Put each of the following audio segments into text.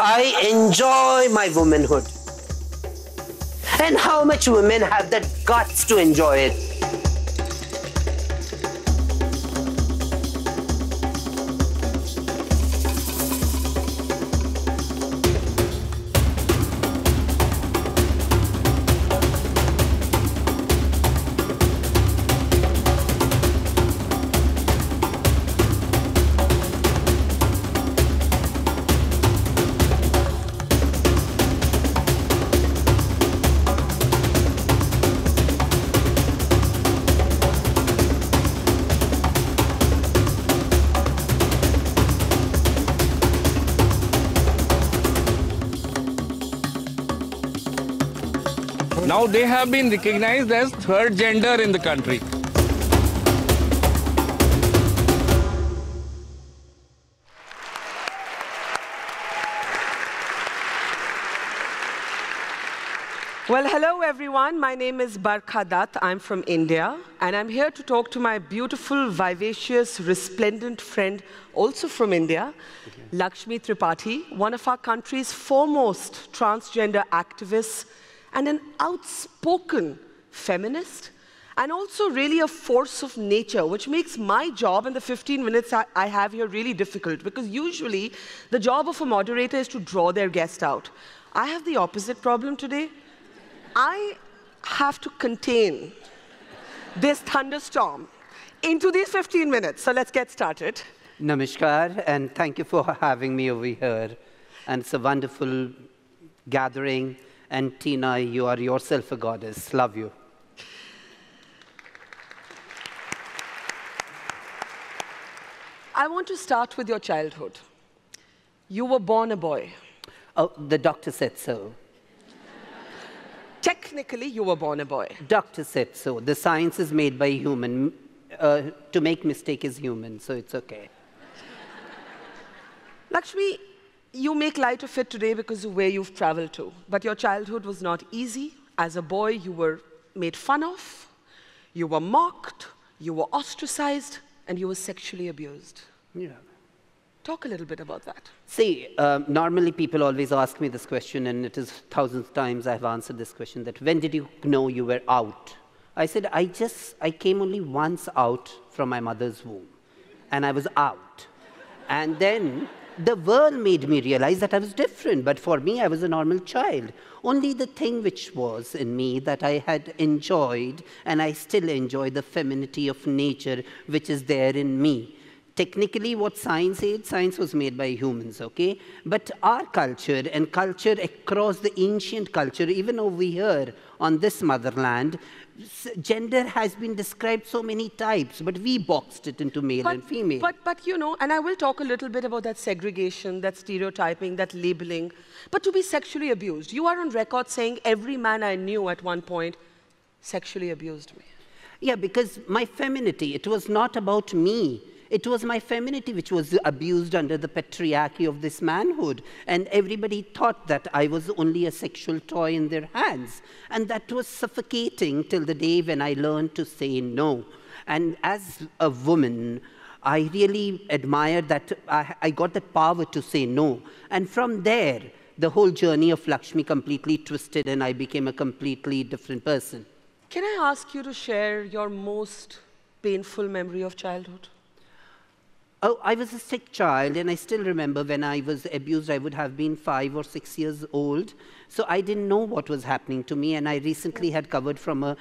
I enjoy my womanhood. And how much women have the guts to enjoy it? Now they have been recognized as third gender in the country. Well, hello everyone. My name is Barkha Dutt. I'm from India, and I'm here to talk to my beautiful, vivacious, resplendent friend, also from India, Laxmi Tripathi, one of our country's foremost transgender activists, and an outspoken feminist, and also really a force of nature, which makes my job in the 15 minutes I have here really difficult, because usually the job of a moderator is to draw their guest out. I have the opposite problem today. I have to contain this thunderstorm into these 15 minutes. So let's get started. Namaskar, and thank you for having me over here. And it's a wonderful gathering. And Tina, you are yourself a goddess. Love you. I want to start with your childhood. You were born a boy. Oh, the doctor said so. Technically, you were born a boy. Doctor said so. The science is made by human. To make mistake is human, so it's okay. Lakshmi, you make light of it today because of where you've traveled to. But your childhood was not easy. As a boy, you were made fun of, you were mocked, you were ostracized, and you were sexually abused. Yeah. Talk a little bit about that. See, normally people always ask me this question, and it is thousands of times I've answered this question, that when did you know you were out? I said, I came only once out from my mother's womb, and I was out. And then the world made me realize that I was different, but for me, I was a normal child. Only the thing which was in me that I had enjoyed, and I still enjoy, the femininity of nature which is there in me. Technically, what science said, science was made by humans, okay? But our culture and culture across the ancient culture, even over here on this motherland, gender has been described so many types, but we boxed it into male and female. But you know, and I will talk a little bit about that segregation, that stereotyping, that labeling. But to be sexually abused, you are on record saying every man I knew at one point sexually abused me. Yeah, because my femininity, it was not about me. It was my femininity which was abused under the patriarchy of this manhood. And everybody thought that I was only a sexual toy in their hands. And that was suffocating till the day when I learned to say no. And as a woman, I really admired that I got the power to say no. And from there, the whole journey of Lakshmi completely twisted, and I became a completely different person. Can I ask you to share your most painful memory of childhood? Oh, I was a sick child, and I still remember when I was abused, I would have been 5 or 6 years old. So I didn't know what was happening to me, and I recently had recovered from a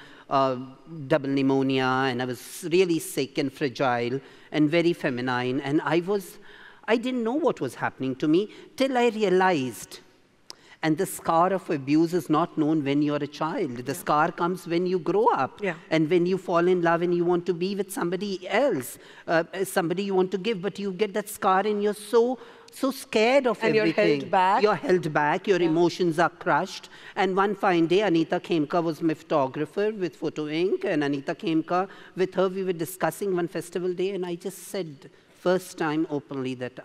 double pneumonia, and I was really sick and fragile and very feminine, and I didn't know what was happening to me till I realized. And the scar of abuse is not known when you're a child. The scar comes when you grow up. Yeah. And when you fall in love and you want to be with somebody else, somebody you want to give, but you get that scar and you're so scared of everything. And you're held back. You're held back, your emotions are crushed. And one fine day, Anita Khemka was my photographer with Photo Ink, and Anita Khemka, with her, we were discussing one festival day, and I just said, first time openly, that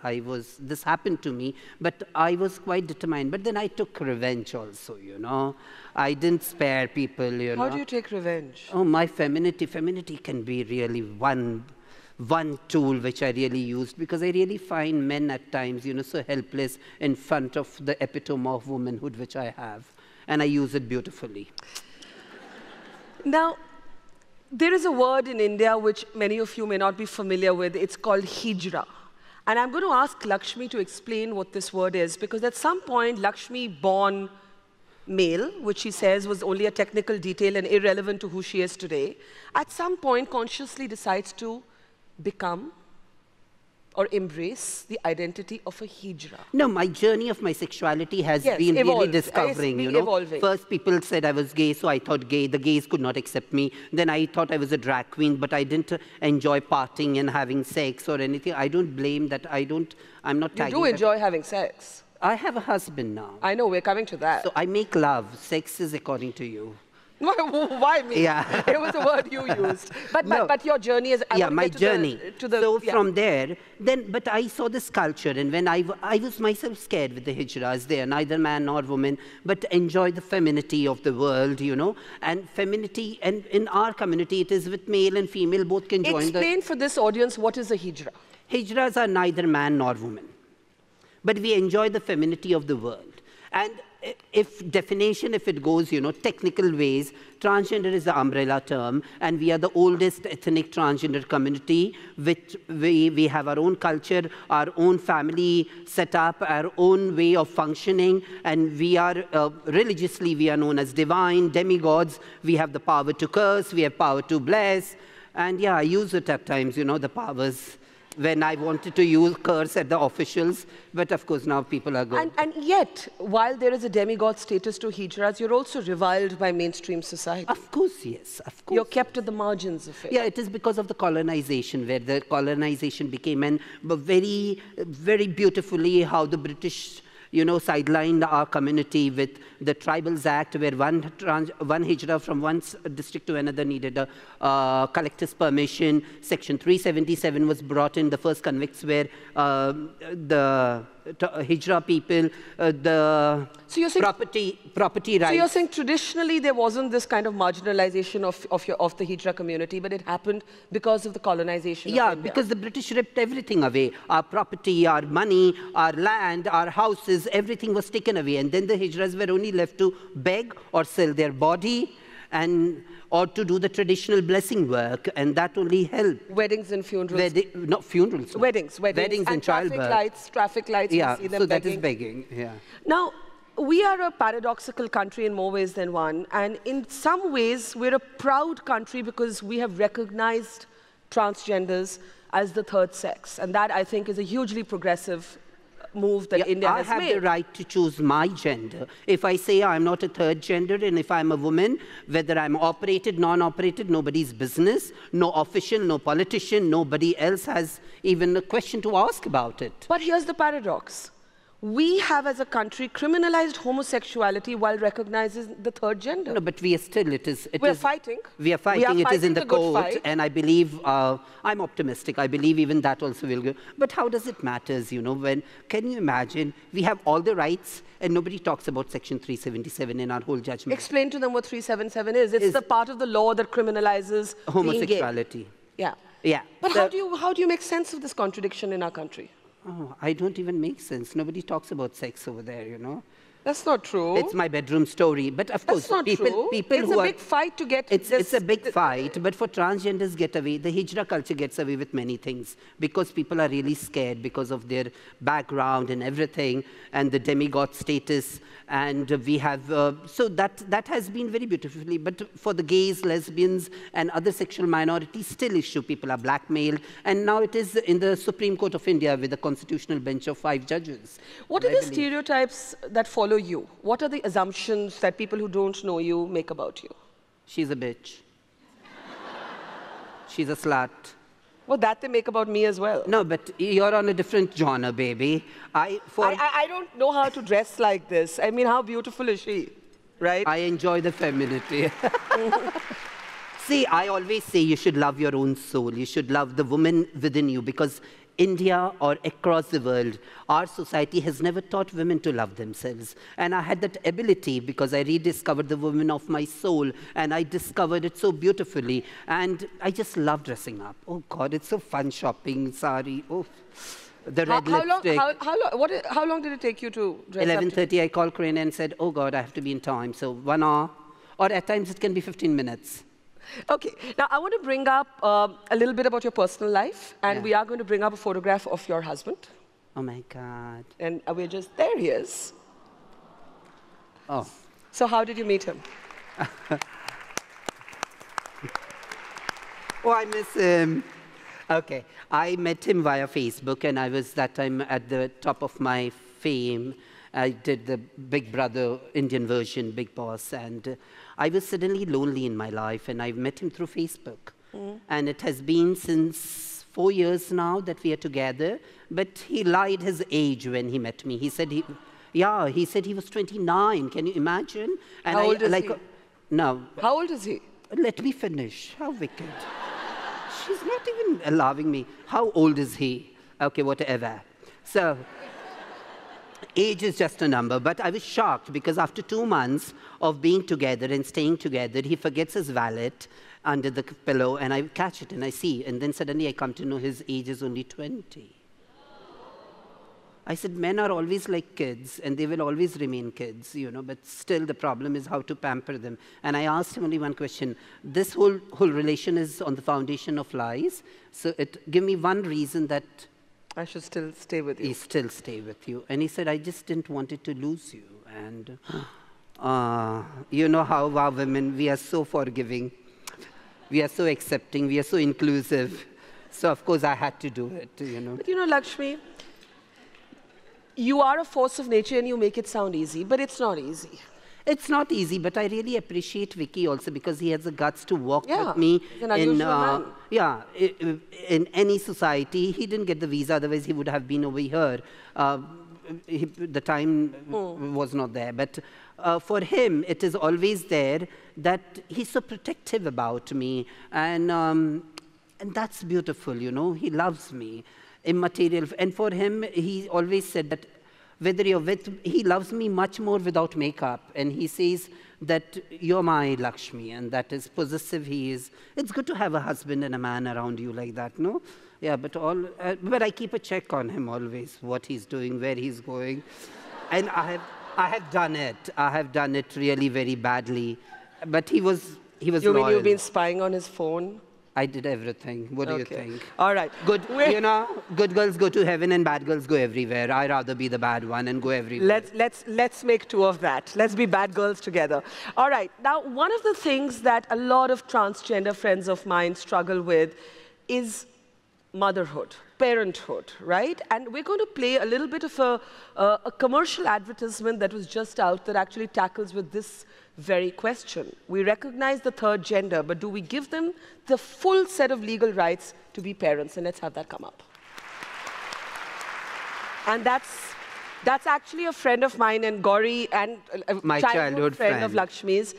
this happened to me, but I was quite determined. But then I took revenge also, you know. I didn't spare people, you know. How do you take revenge? Oh, my femininity can be really one one tool which I really used, because I really find men at times, you know, so helpless in front of the epitome of womanhood which I have. And I use it beautifully. Now, there is a word in India which many of you may not be familiar with. It's called Hedra. And I'm going to ask Laxmi to explain what this word is, because at some point, Laxmi, born male, which she says was only a technical detail and irrelevant to who she is today, at some point consciously decides to become or embrace the identity of a Hedra. No, my journey of my sexuality has been really discovering, you know. Evolving. First people said I was gay, so I thought the gays could not accept me. Then I thought I was a drag queen, but I didn't enjoy partying and having sex or anything. I don't blame that. I'm not tagging. You do enjoy having sex. I have a husband now. I know, we're coming to that. So I make love. Sex is according to you. Why me? Yeah. It was a word you used. But your journey is... my journey. From there, but I saw this culture, and when I was myself scared with the hijras there, neither man nor woman, but enjoy the femininity of the world, you know, and femininity, and in our community, it is with male and female, both can join. Explain for this audience, what is a hijra? Hijras are neither man nor woman, but we enjoy the femininity of the world. And if it goes, you know, technical ways, transgender is the umbrella term, and we are the oldest ethnic transgender community, which we have our own culture, our own family setup, our own way of functioning, and we are, religiously, we are known as divine, demigods. We have the power to curse, we have power to bless, and yeah, I use it at times, you know, the powers, when I wanted to curse at the officials, but of course now people are good. And yet, while there is a demigod status to hijras, you're also reviled by mainstream society. Of course, yes, of course. You're kept at the margins of it. Yeah, it is because of the colonization, where the colonization became very, very beautifully how the British, you know, sidelined our community with the Tribals Act, where one hijra from one district to another needed a collector's permission. Section 377 was brought in. The first convicts were the hijra people, the property rights. So you're saying traditionally there wasn't this kind of marginalization of the hijra community, but it happened because of the colonization of India. Because the British ripped everything away. Our property, our money, our land, our houses, everything was taken away. And then the hijras were only left to beg or sell their body, or to do the traditional blessing work, and that only helped. Weddings and funerals. Not funerals. Weddings and childbirth. Traffic lights, yeah, you see them so begging. that is begging, yeah. Now, we are a paradoxical country in more ways than one, and in some ways, we're a proud country because we have recognized transgenders as the third sex, and that, I think, is a hugely progressive move that India has made. I have the right to choose my gender. If I say I'm not a third gender, and if I'm a woman, whether I'm operated, non-operated, nobody's business, no official, no politician, nobody else has even a question to ask about it. But here's the paradox. We have, as a country, criminalized homosexuality while recognizing the third gender. No, but we are still, we're fighting. We are fighting, it is in the court, and I believe, I'm optimistic, I believe even that also will go. But how does it matter, you know, can you imagine, we have all the rights, and nobody talks about Section 377 in our whole judgment. Explain to them what 377 is. It's the part of the law that criminalizes homosexuality. Yeah. Yeah. But how do you make sense of this contradiction in our country? Oh, I don't even make sense. Nobody talks about sex over there, you know. That's not true. It's my bedroom story. But of course, people it's a big fight to get It's a big fight, but for transgenders get away, the hijra culture gets away with many things because people are really scared because of their background and everything and the demigod status. And we have, so that has been very beautifully, but for the gays, lesbians, and other sexual minorities, still issue. People are blackmailed. And now it is in the Supreme Court of India with a constitutional bench of 5 judges. What are the stereotypes that follow you? What are the assumptions that people who don't know you make about you? She's a bitch. She's a slut. Well, that they make about me as well. No, but you're on a different genre, baby. I don't know how to dress like this. I mean, how beautiful is she, right? I enjoy the femininity. See, I always say you should love your own soul. You should love the woman within you, because India or across the world, our society has never taught women to love themselves. And I had that ability because I rediscovered the woman of my soul, and I discovered it so beautifully. And I just love dressing up. Oh God, it's so fun shopping, sari. Oh, the red lipstick. How long did it take you to dress 11:30, I called Crane and said, oh God, I have to be in time. So 1 hour, or at times it can be 15 minutes. Okay, now I want to bring up a little bit about your personal life, and we are going to bring up a photograph of your husband. Oh my God. And we're just, there he is. Oh. So how did you meet him? Oh, I miss him. Okay, I met him via Facebook, and I was that time at the top of my fame. I did the Big Brother Indian version, Big Boss, and I was suddenly lonely in my life, and I met him through Facebook. And it has been since 4 years now that we are together, but he lied his age when he met me. He said he said he was 29. Can you imagine? And How old is he? No. How old is he? Let me finish. How wicked. She's not even allowing me. How old is he? Okay, whatever. So, age is just a number, but I was shocked because after 2 months of being together and staying together, he forgets his wallet under the pillow, and I catch it and I see, and then suddenly I come to know his age is only 20. I said, men are always like kids, and they will always remain kids, you know, but still the problem is how to pamper them. And I asked him only one question. This whole relation is on the foundation of lies, so give me one reason that I should still stay with you. He still stay with you. And he said, I just didn't want it to lose you. And you know how our women, we are so forgiving. We are so accepting. We are so inclusive. So, of course, I had to do it, you know. But, you know, Laxmi, you are a force of nature and you make it sound easy, but it's not easy. It's not easy, but I really appreciate Vicky also because he has the guts to walk with me he's an unusual man. In any society. He didn't get the visa, otherwise he would have been over here. The time was not there. But for him, it is always there that he's so protective about me. And that's beautiful, you know. He loves me. Immaterial. And for him, he always said that whether you're with, he loves me much more without makeup. And he says that you're my Lakshmi, and that is possessive he is. It's good to have a husband and a man around you like that, no? Yeah, but I keep a check on him always, what he's doing, where he's going. And I have done it. I have done it really very badly. But he was You loyal. mean you've been spying on his phone? I did everything. What do you think? All right. Good, you know, good girls go to heaven and bad girls go everywhere. I'd rather be the bad one and go everywhere. Let's make 2 of that. Let's be bad girls together. All right. Now, one of the things that a lot of transgender friends of mine struggle with is motherhood, parenthood, right? And we're going to play a little bit of a commercial advertisement that was just out that actually tackles with this very question. We recognize the third gender, but do we give them the full set of legal rights to be parents? And let's have that come up. And that's actually a friend of mine, and Gauri, and my childhood friend of Lakshmi's.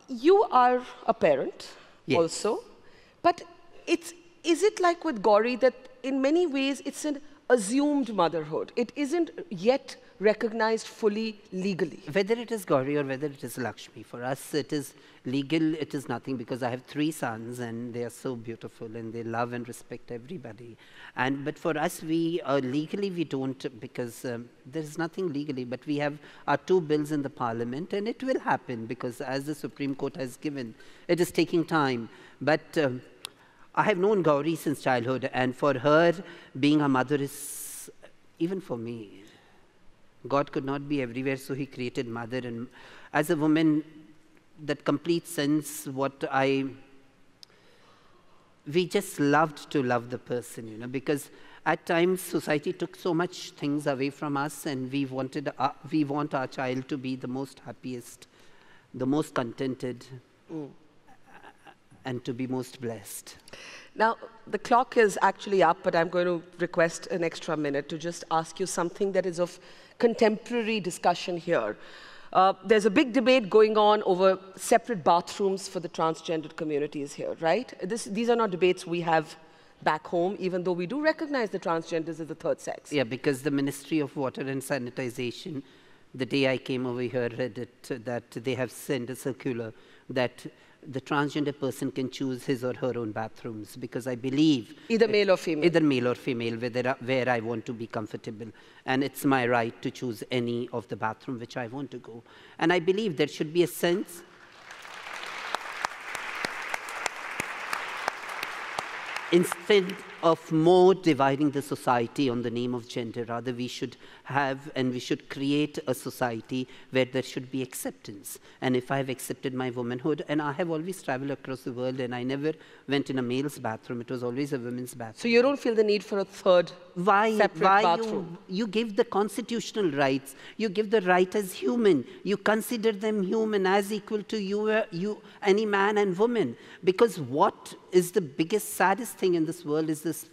You are a parent also, but is it like with Gauri that in many ways it's an assumed motherhood? It isn't yet recognized fully legally. Whether it is Gauri or whether it is Lakshmi, for us it is legal, it is nothing, because I have 3 sons and they are so beautiful and they love and respect everybody. But for us, legally we don't, because there is nothing legally, but we have our 2 bills in the parliament, and it will happen because as the Supreme Court has given, it is taking time. But I have known Gauri since childhood, and for her, being a mother is, even for me, God could not be everywhere, so he created mother. And as a woman, that complete sense, we just loved to love the person, you know, because at times society took so much things away from us, and we want our child to be the most happiest, the most contented, and to be most blessed. Now, the clock is actually up, but I'm going to request an extra minute to just ask you something that is of contemporary discussion here. There's a big debate going on over separate bathrooms for the transgender communities here, right? These are not debates we have back home, even though we do recognize the transgenders as the third sex. Yeah, because the Ministry of Water and Sanitization, the day I came over here, read it, that they have sent a circular that the transgender person can choose his or her own bathrooms, because I believe... Either male or female. Either male or female, where I want to be comfortable. And it's my right to choose any of the bathroom which I want to go. And I believe there should be a sense... Instead of more dividing the society on the name of gender, rather we should have and we should create a society where there should be acceptance. And if I have accepted my womanhood, and I have always traveled across the world and I never went in a male's bathroom, it was always a women's bathroom. So you don't feel the need for a third separate bathroom? You give the constitutional rights, you give the right as human, you consider them human as equal to you, any man and woman. Because what is the biggest, saddest thing in this world is this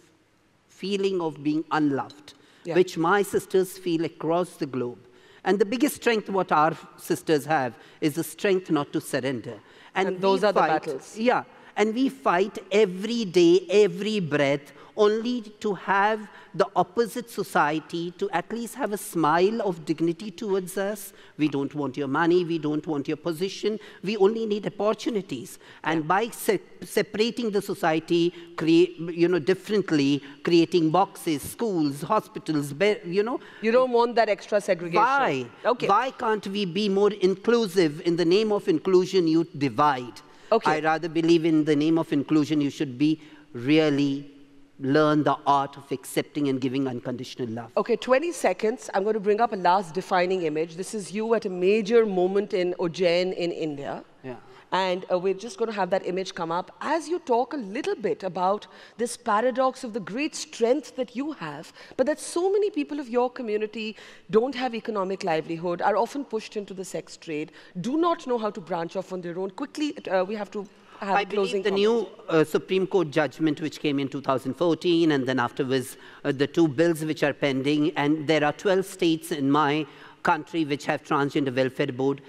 feeling of being unloved, which my sisters feel across the globe. And the biggest strength what our sisters have is the strength not to surrender. And those are the battles. Yeah, and we fight every day, every breath, only to have the opposite society to at least have a smile of dignity towards us. We don't want your money, we don't want your position, we only need opportunities. And by separating the society, differently, creating boxes, schools, hospitals, You don't want that extra segregation. Why? Okay. Why can't we be more inclusive? In the name of inclusion, you divide. I rather believe in the name of inclusion, you should be really learn the art of accepting and giving unconditional love. Okay, 20 seconds. I'm going to bring up a last defining image. This is you at a major moment in Ujjain in India. Yeah. And we're just going to have that image come up as you talk a little bit about this paradox of the great strength that you have, but that so many people of your community don't have economic livelihood, are often pushed into the sex trade, do not know how to branch off on their own. Quickly, we have to have I believe the new Supreme Court judgment which came in 2014, and then afterwards the two bills which are pending, and there are 12 states in my country which have transgender welfare board.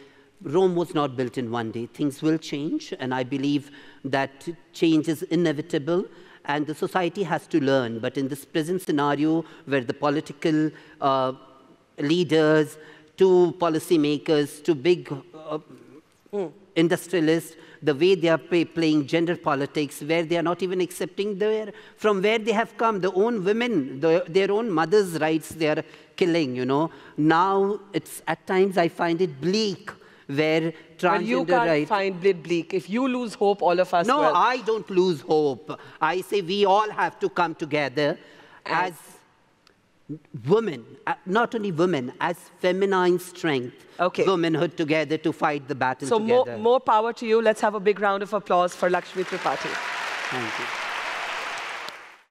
Rome was not built in one day. Things will change, and I believe that change is inevitable, and the society has to learn. But in this present scenario, where the political leaders, to policymakers, to big industrialists, the way they are playing gender politics, where they are not even accepting from where they have come, their own women, their own mothers' rights, they are killing, Now, it's at times I find it bleak, where transgender you can't find it bleak. If you lose hope, all of us will. No, I don't lose hope. I say we all have to come together as women, not only women, as feminine strength, womanhood together to fight the battle together. So more power to you. Let's have a big round of applause for Laxmi Tripathi. Thank you.